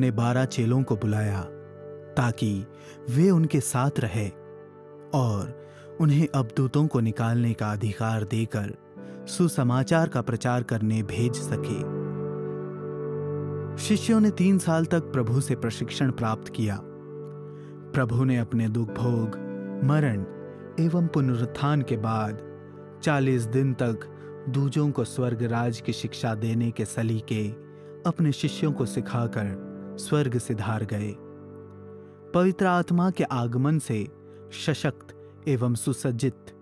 उन्होंने 12 चेलों को बुलाया ताकि वे उनके साथ रहे और उन्हें अबदूतों को निकालने का अधिकार देकर सुसमाचार का प्रचार करने भेज सके। शिष्यों ने 3 साल तक प्रभु से प्रशिक्षण प्राप्त किया। प्रभु ने अपने दुख भोग, मरण एवं पुनरुत्थान के बाद 40 दिन तक दूजों को स्वर्ग राज की शिक्षा देने के सलीके अपने शिष्यों को सिखाकर स्वर्ग सिधार गए। पवित्र आत्मा के आगमन से सशक्त एवं सुसज्जित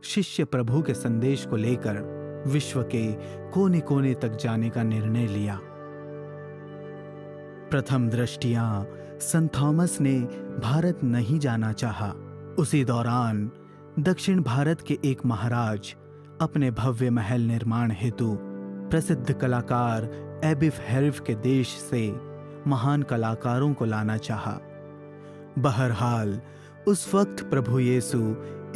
शिष्य प्रभु के संदेश को लेकर विश्व के कोने कोने तक जाने का निर्णय लिया। प्रथम दृष्टिया संत थॉमस ने भारत नहीं जाना चाहा। उसी दौरान दक्षिण भारत के एक महाराज अपने भव्य महल निर्माण हेतु प्रसिद्ध कलाकार एबिफ हेरिफ के देश से महान कलाकारों को लाना चाहा। बहरहाल उस वक्त प्रभु यीशु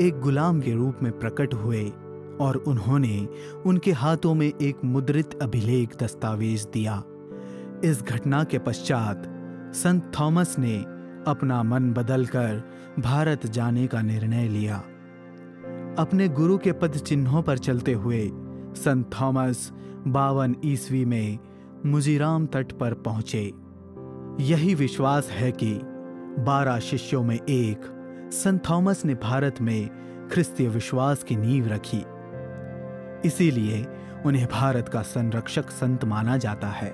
एक गुलाम के रूप में प्रकट हुए और उन्होंने उनके हाथों में एक मुद्रित अभिलेख दस्तावेज दिया। इस घटना के पश्चात संत थॉमस ने अपना मन बदलकर भारत जाने का निर्णय लिया। अपने गुरु के पद चिन्हों पर चलते हुए संत थॉमस 52 ईस्वी में मुजीराम तट पर पहुंचे। यही विश्वास है कि 12 शिष्यों में एक संत थॉमस ने भारत में ख्रिस्तीय विश्वास की नींव रखी। इसीलिए उन्हें भारत का संरक्षक संत माना जाता है।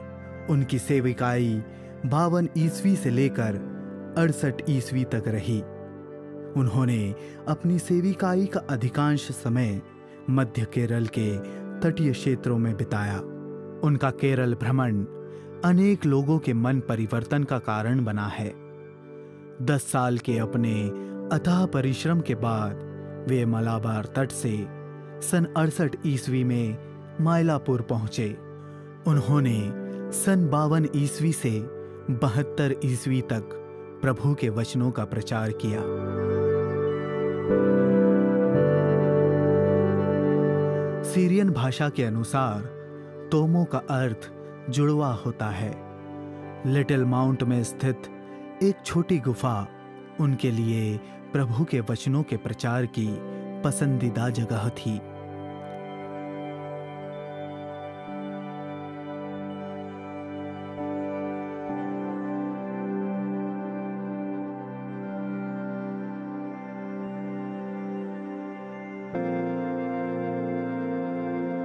उनकी सेविकाई 52 ईस्वी से लेकर 68 ईस्वी तक रही। उन्होंने अपनी सेविकाई का अधिकांश समय मध्य केरल के तटीय क्षेत्रों में बिताया। उनका केरल भ्रमण अनेक लोगों के मन परिवर्तन का कारण बना है। 10 साल के अपने अथाह परिश्रम के बाद वे मलाबार तट से सन 68 ईस्वी में मायलापुर पहुंचे। उन्होंने सन 52 ईस्वी से 72 ईस्वी तक प्रभु के वचनों का प्रचार किया। सीरियन भाषा के अनुसार तोमो का अर्थ जुड़वा होता है। लिटिल माउंट में स्थित एक छोटी गुफा उनके लिए प्रभु के वचनों के प्रचार की पसंदीदा जगह थी।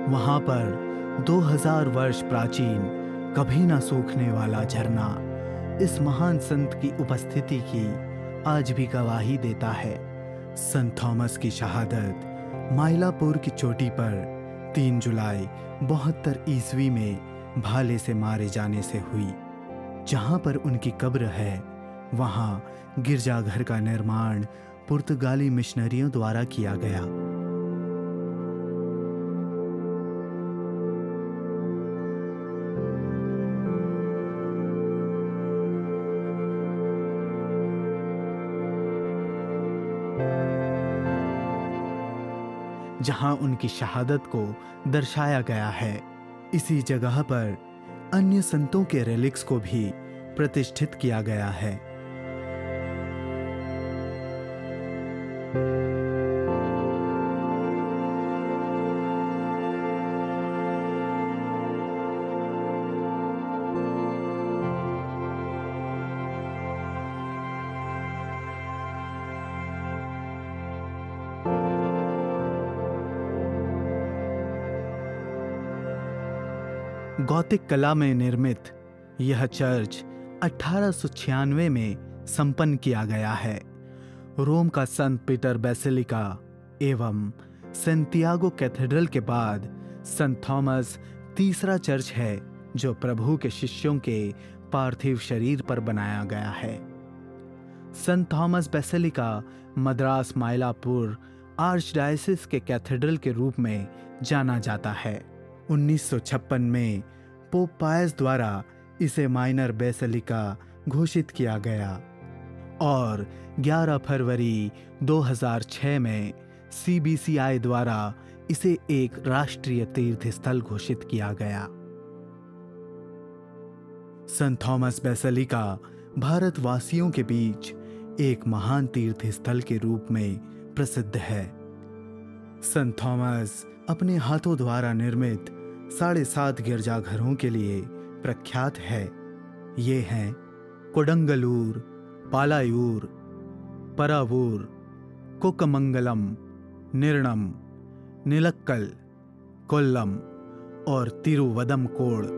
वहां पर 2000 वर्ष प्राचीन कभी ना सूखने वाला झरना इस महान संत की उपस्थिति की आज भी गवाही देता है। संत थॉमस की शहादत मायलापुर की चोटी पर 3 जुलाई 72 ईस्वी में भाले से मारे जाने से हुई। जहां पर उनकी कब्र है वहां गिरजाघर का निर्माण पुर्तगाली मिशनरियों द्वारा किया गया। जहां उनकी शहादत को दर्शाया गया है, इसी जगह पर अन्य संतों के रेलिक्स को भी प्रतिष्ठित किया गया है। गॉथिक कला में निर्मित यह चर्च 1896 में संपन्न किया गया है। रोम का संत पीटर बेसिलिका एवं सेंटियागो कैथेड्रल के बाद संत थॉमस तीसरा चर्च है जो प्रभु के शिष्यों के पार्थिव शरीर पर बनाया गया है। संत Thomas basilica Madras Mylapore archdiocese के कैथेड्रल के रूप में जाना जाता है। 1956 में पोप पायस द्वारा इसे माइनर बेसिलिका घोषित किया गया और 11 फरवरी 2006 में CBCI द्वारा इसे एक राष्ट्रीय तीर्थ स्थल घोषित किया गया। संत थॉमस बेसिलिका भारतवासियों के बीच एक महान तीर्थ स्थल के रूप में प्रसिद्ध है। संत थॉमस अपने हाथों द्वारा निर्मित 7.5 गिरजाघरों के लिए प्रख्यात है। ये हैं कोडंगलूर, पालायूर, परावूर, कोकमंगलम, निर्णम, निलक्कल, कोल्लम और तिरुवदमकोड।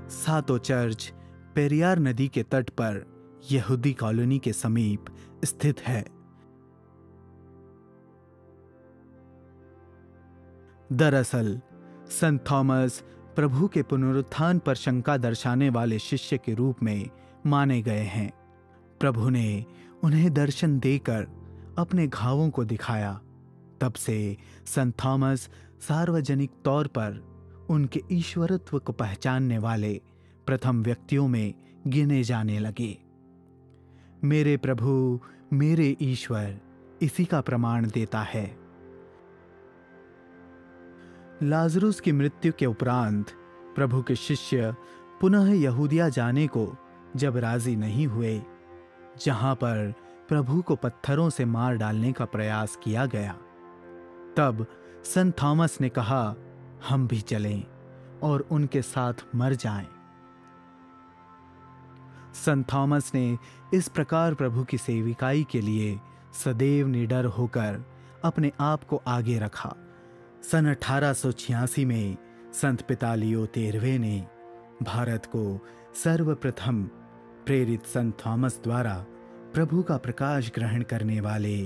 सातो चर्च पेरियार नदी के तट पर यहूदी कॉलोनी के समीप स्थित है। दरअसल संत थॉमस प्रभु के पुनरुत्थान पर शंका दर्शाने वाले शिष्य के रूप में माने गए हैं। प्रभु ने उन्हें दर्शन देकर अपने घावों को दिखाया। तब से संत थॉमस सार्वजनिक तौर पर उनके ईश्वरत्व को पहचानने वाले प्रथम व्यक्तियों में गिने जाने लगे। मेरे प्रभु, मेरे ईश्वर, इसी का प्रमाण देता है। लाजरुस की मृत्यु के उपरांत प्रभु के शिष्य पुनः यहूदिया जाने को जब राजी नहीं हुए, जहां पर प्रभु को पत्थरों से मार डालने का प्रयास किया गया, तब संत थॉमस ने कहा, हम भी चलें और उनके साथ मर जाएं। संत थॉमस ने इस प्रकार प्रभु की सेविकाई के लिए सदैव निडर होकर अपने आप को आगे रखा। सन 1886 में संत पिता लियो 13वें ने भारत को सर्वप्रथम प्रेरित संत थॉमस द्वारा प्रभु का प्रकाश ग्रहण करने वाले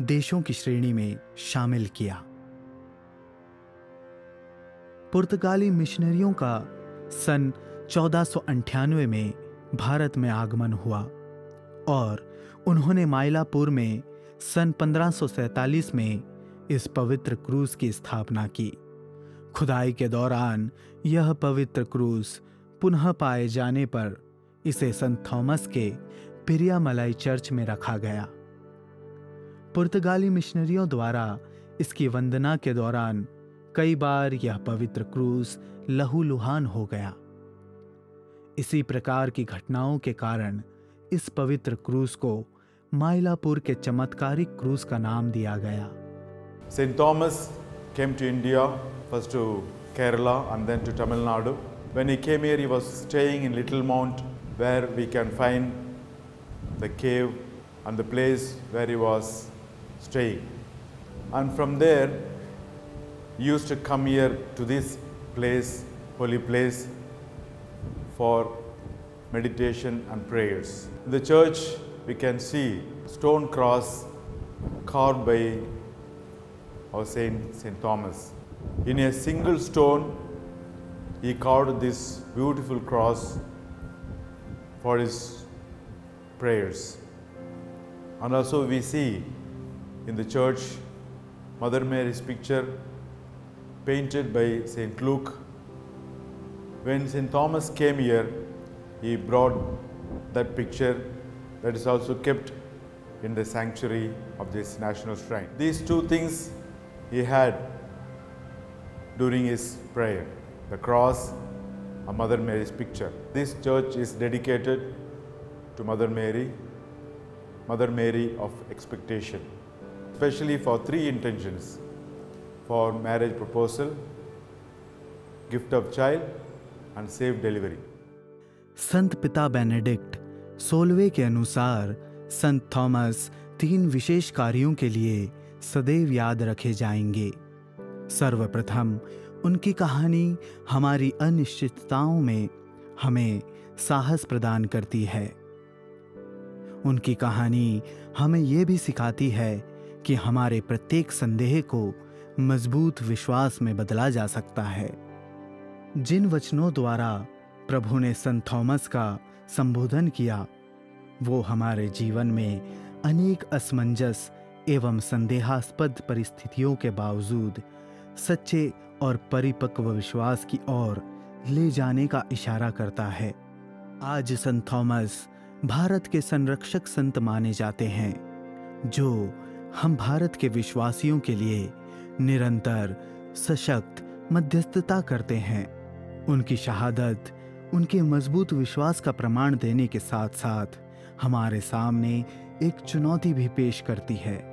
देशों की श्रेणी में शामिल किया। पुर्तगाली मिशनरियों का सन 1498 में भारत में आगमन हुआ और उन्होंने माइलापुर में सन 1547 में इस पवित्र क्रूस की स्थापना की। खुदाई के दौरान यह पवित्र क्रूस पुनः पाए जाने पर इसे संत थॉमस के पिरियामलाई चर्च में रखा गया। पुर्तगाली मिशनरियों द्वारा इसकी वंदना के दौरान कई बार यह पवित्र क्रूस लहूलुहान हो गया। इसी प्रकार की घटनाओं के कारण इस पवित्र क्रूस को माइलापुर के चमत्कारिक क्रूस का नाम दिया गया। Saint Thomas came to India, first to Kerala and then to Tamil Nadu. When he came here, he was staying in Little Mount, where we can find the cave and the place where he was staying. And from there, he used to come here to this place, holy place, for meditation and prayers. In the church, we can see stone cross carved by our Saint Thomas. In a single stone, he carved this beautiful cross for his prayers. And also we see in the church Mother Mary's picture painted by Saint Luke. When Saint Thomas came here, he brought that picture that is also kept in the sanctuary of this national shrine. These two things he had during his prayer, the cross and Mother Mary's picture. This church is dedicated to Mother Mary of expectation, especially for three intentions: for marriage proposal, gift of child and safe delivery. संत पिता Benedict 16वें के अनुसार संत Thomas 3 विशेष कार्यों के लिए सदैव याद रखे जाएंगे। सर्वप्रथम, उनकी कहानी हमारी अनिश्चितताओं में हमें साहस प्रदान करती है। उनकी कहानी हमें यह भी सिखाती है कि हमारे प्रत्येक संदेह को मजबूत विश्वास में बदला जा सकता है। जिन वचनों द्वारा प्रभु ने संत थॉमस का संबोधन किया, वो हमारे जीवन में अनेक असमंजस एवं संदेहास्पद परिस्थितियों के बावजूद सच्चे और परिपक्व विश्वास की ओर ले जाने का इशारा करता है। आज संत थॉमस भारत के संरक्षक संत माने जाते हैं, जो हम भारत के विश्वासियों के लिए निरंतर सशक्त मध्यस्थता करते हैं। उनकी शहादत उनके मजबूत विश्वास का प्रमाण देने के साथ साथ हमारे सामने एक चुनौती भी पेश करती है।